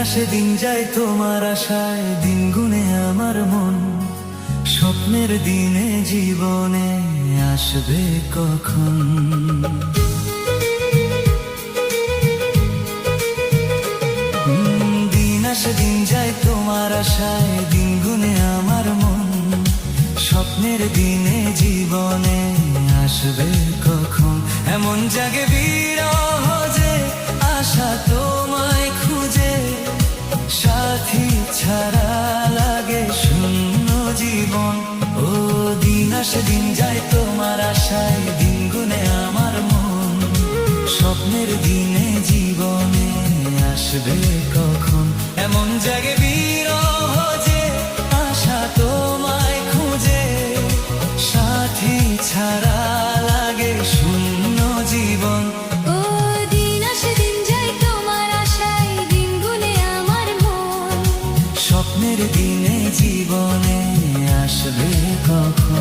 আসে দিন যায় তোমার আশায়, দিন গুনে আমার মন। স্বপ্নের দিনে জীবনে আসবে কখন? দিন আসে দিন যায় তোমার আশায়, দিন গুনে আমার মন। স্বপ্নের দিনে জীবনে আসবে কখন? এমন জাগে বিরহ যে আশা তোমায় খুঁজে, সাথী ছাড়া লাগে শূন্য জীবন। ও দিন আসে দিন যায় তোমার আশায়, দিন গুনে আমার মন। স্বপ্নের দিনে জীবনে আসবে কখন? এমন জাগে বিরহ যে আশা তোমায় খুঁজে, সাথী ছাড়া লাগে শূন্য জীবন। ও দিন আসে দিন যায় তোমার আশায়, দিন গুনে আমার মন। স্বপ্নের দিনে জীবনে আসবে কখন?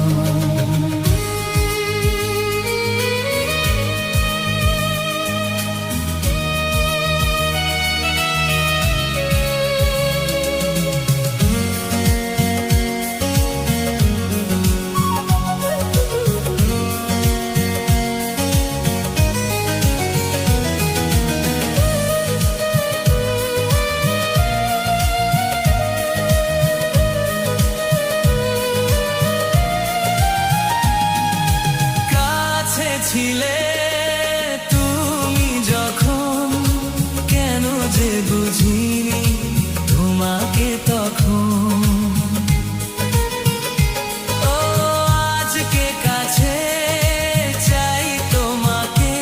ছিলে তুমি যখন, কেন যে বুঝিনি তোমাকে তখন। ও আজকে কাছে চাই তোমাকে,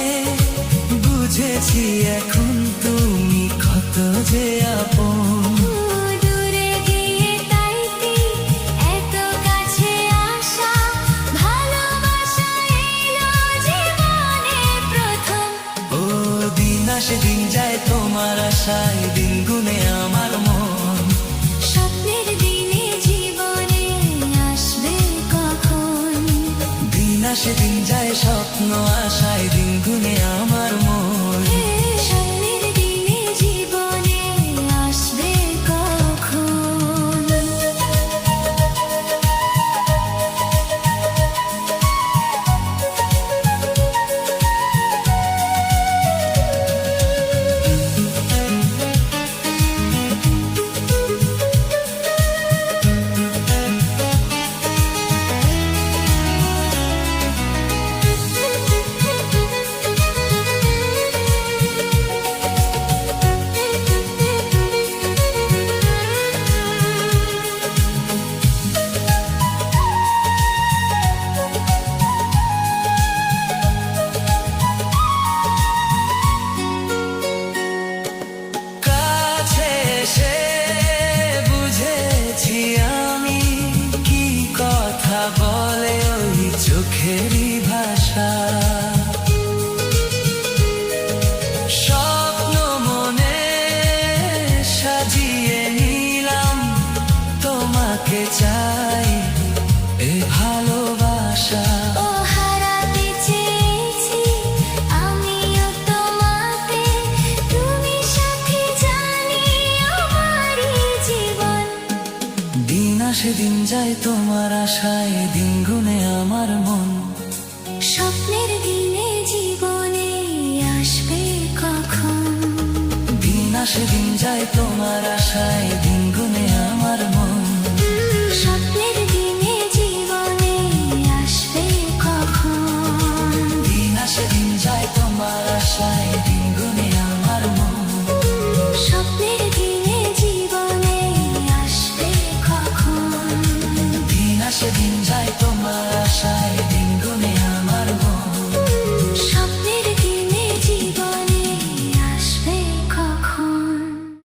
বুঝেছি এখন তুমি কত যে আপন। দিন যায় তোমার আশায়, দিন গুনে আমার মন। স্বপ্নের দিনে জীবনে আসবে কখন? দিন আসে দিন যায় স্বপ্ন আশায়, দিন গুনে আমার মন। স্বপ্নের দিনে জীবনে আসবে কখন? বলে ওই চোখেরই ভাষা, স্বপ্ন মনে সাজিয়ে নিলাম, তোমাকে চাই এ ভালোবাসা। ও হারাতে চেয়েছি আমিও তোমাকে, তুমি সাথে জানি আমারই জীবন। দিন আসে দিন যায় তোমার আশায়, দিন গুনে আমার মন। স্বপ্নের দিনে জীবনে আসবে কখন? দিন আসে দিন যায় তোমার আশায়, দিন